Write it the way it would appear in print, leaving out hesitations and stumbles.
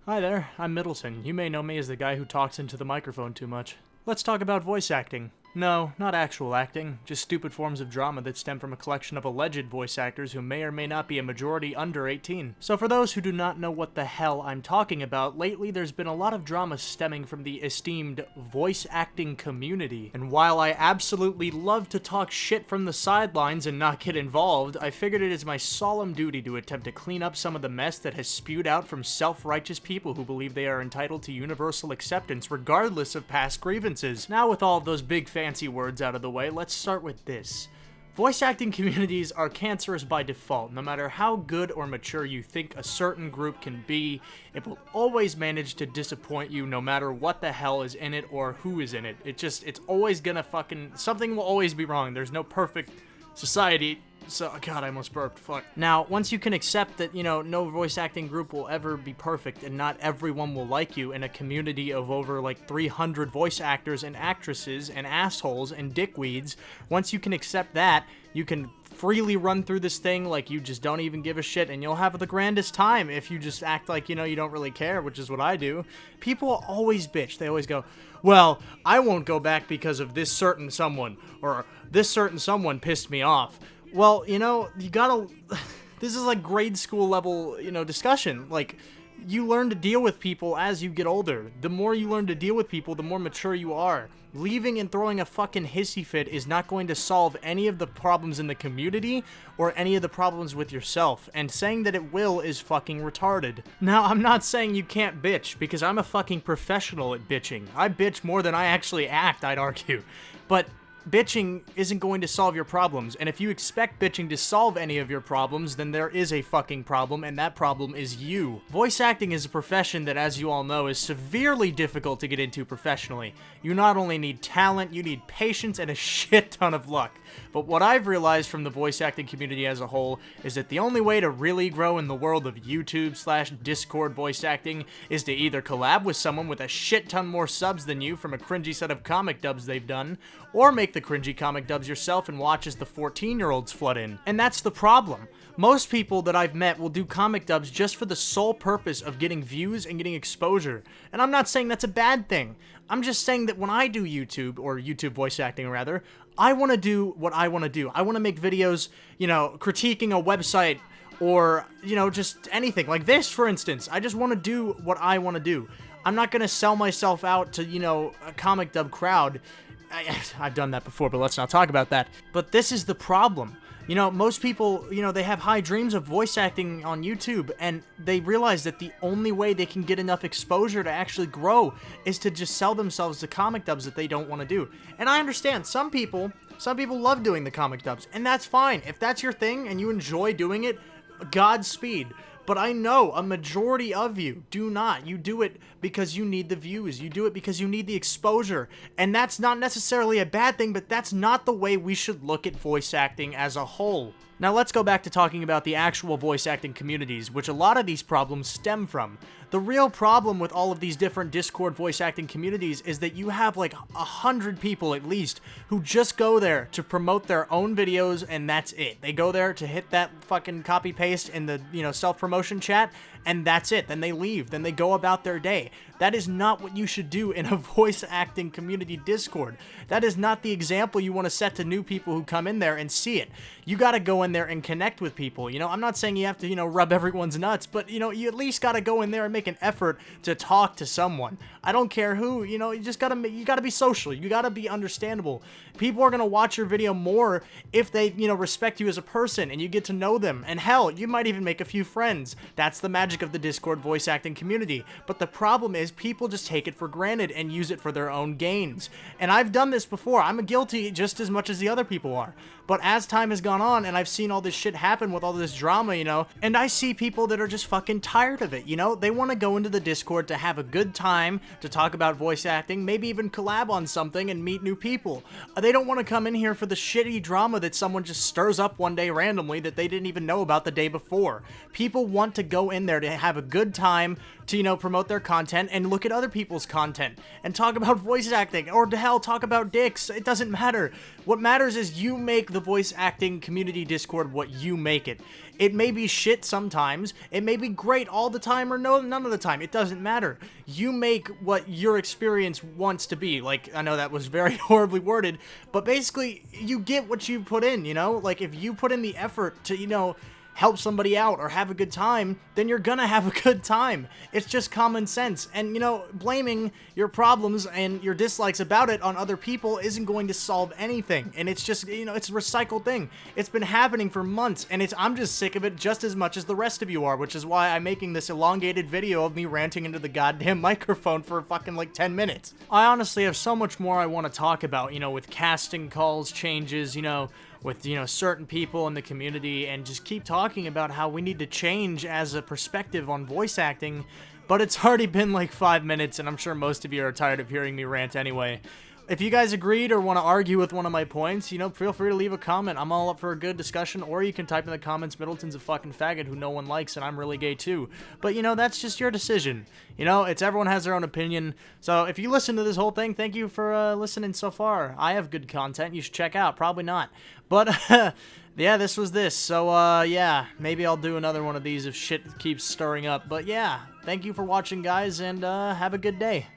Hi there, I'm Middleton. You may know me as the guy who talks into the microphone too much. Let's talk about voice acting. No, not actual acting, just stupid forms of drama that stem from a collection of alleged voice actors who may or may not be a majority under 18. So for those who do not know what the hell I'm talking about, lately there's been a lot of drama stemming from the esteemed voice acting community. And while I absolutely love to talk shit from the sidelines and not get involved, I figured it is my solemn duty to attempt to clean up some of the mess that has spewed out from self-righteous people who believe they are entitled to universal acceptance regardless of past grievances. Now with all of those big fancy words out of the way, let's start with this. Voice acting communities are cancerous by default. No matter how good or mature you think a certain group can be, it will always manage to disappoint you no matter what the hell is in it or who is in it. It's always gonna something will always be wrong. There's no perfect society. So, God, I almost burped, fuck. Now, once you can accept that, no voice acting group will ever be perfect and not everyone will like you in a community of over, 300 voice actors and actresses and assholes and dickweeds, once you can accept that, you can freely run through this thing like you just don't even give a shit, and you'll have the grandest time if you just act like, you don't really care, which is what I do. People always bitch. They always go, well, I won't go back because of this certain someone, or this certain someone pissed me off. Well, you gotta, this is like grade school level, discussion. You learn to deal with people as you get older. The more you learn to deal with people, the more mature you are. Leaving and throwing a fucking hissy fit is not going to solve any of the problems in the community or any of the problems with yourself, and saying that it will is fucking retarded. Now, I'm not saying you can't bitch, because I'm a fucking professional at bitching. I bitch more than I actually act, I'd argue. But bitching isn't going to solve your problems, and if you expect bitching to solve any of your problems, then there is a fucking problem, and that problem is you. Voice acting is a profession that, as you all know, is severely difficult to get into professionally. You not only need talent, you need patience and a shit ton of luck. But what I've realized from the voice acting community as a whole is that the only way to really grow in the world of YouTube/Discord voice acting is to either collab with someone with a shit ton more subs than you from a cringy set of comic dubs they've done, or make the cringy comic dubs yourself and watch as the 14-year-olds flood in. And that's the problem. Most people that I've met will do comic dubs just for the sole purpose of getting views and getting exposure. And I'm not saying that's a bad thing. I'm just saying that when I do YouTube, or YouTube voice acting rather, I want to do what I want to do. I want to make videos, critiquing a website, or, just anything. Like this, for instance. I just want to do what I want to do. I'm not going to sell myself out to, a comic dub crowd. I've done that before, but let's not talk about that. But this is the problem. Most people, they have high dreams of voice acting on YouTube, and they realize that the only way they can get enough exposure to actually grow is to just sell themselves to comic dubs that they don't want to do. And I understand, some people love doing the comic dubs, and that's fine. If that's your thing and you enjoy doing it, Godspeed. But I know a majority of you do not. You do it because you need the views. You do it because you need the exposure. And that's not necessarily a bad thing, but that's not the way we should look at voice acting as a whole. Now let's go back to talking about the actual voice acting communities, which a lot of these problems stem from. The real problem with all of these different Discord voice acting communities is that you have 100 people at least who just go there to promote their own videos, and that's it. They go there to hit that fucking copy paste in the, self-promotion chat, and that's it. Then they leave. Then they go about their day. That is not what you should do in a voice acting community Discord. That is not the example you want to set to new people who come in there and see it. You gotta go in there and connect with people. I'm not saying you have to, rub everyone's nuts, but, you at least gotta go in there and make an effort to talk to someone. I don't care who, you gotta be social. You gotta be understandable. People are gonna watch your video more if they, respect you as a person and you get to know them. And hell, you might even make a few friends. That's the magic of the Discord voice acting community. But the problem is people just take it for granted and use it for their own gains. And I've done this before. I'm guilty just as much as the other people are. But as time has gone on and I've seen all this shit happen with all this drama, and I see people that are just fucking tired of it, They want to go into the Discord to have a good time, to talk about voice acting, maybe even collab on something and meet new people. They don't want to come in here for the shitty drama that someone just stirs up one day randomly that they didn't even know about the day before. People want to go in there to have a good time, to, you know, promote their content and look at other people's content and talk about voice acting, or to hell, talk about dicks. It doesn't matter. What matters is you make the voice acting community Discord what you make it. It may be shit sometimes, it may be great all the time, or none of the time. It doesn't matter. You make what your experience wants to be. Like, I know that was very horribly worded, but basically, you get what you put in, you know? Like, if you put in the effort to, you know, help somebody out or have a good time, then you're gonna have a good time. It's just common sense. And, you know, blaming your problems and your dislikes about it on other people isn't going to solve anything. And it's just, you know, it's a recycled thing. It's been happening for months, and I'm just sick of it just as much as the rest of you are, which is why I'm making this elongated video of me ranting into the goddamn microphone for fucking like 10 minutes. I honestly have so much more I want to talk about, you know, with casting calls changes, you know, with, you know, certain people in the community, and just keep talking about how we need to change as a perspective on voice acting, but it's already been like 5 minutes, and I'm sure most of you are tired of hearing me rant anyway. If you guys agreed or want to argue with one of my points, you know, feel free to leave a comment. I'm all up for a good discussion, or you can type in the comments, Middleton's a fucking faggot who no one likes, and I'm really gay too. But, you know, that's just your decision. You know, everyone has their own opinion. So if you listen to this whole thing, thank you for listening so far. I have good content you should check out. Probably not. But, yeah, this was this. So, yeah, maybe I'll do another one of these if shit keeps stirring up. But, yeah, thank you for watching, guys, and have a good day.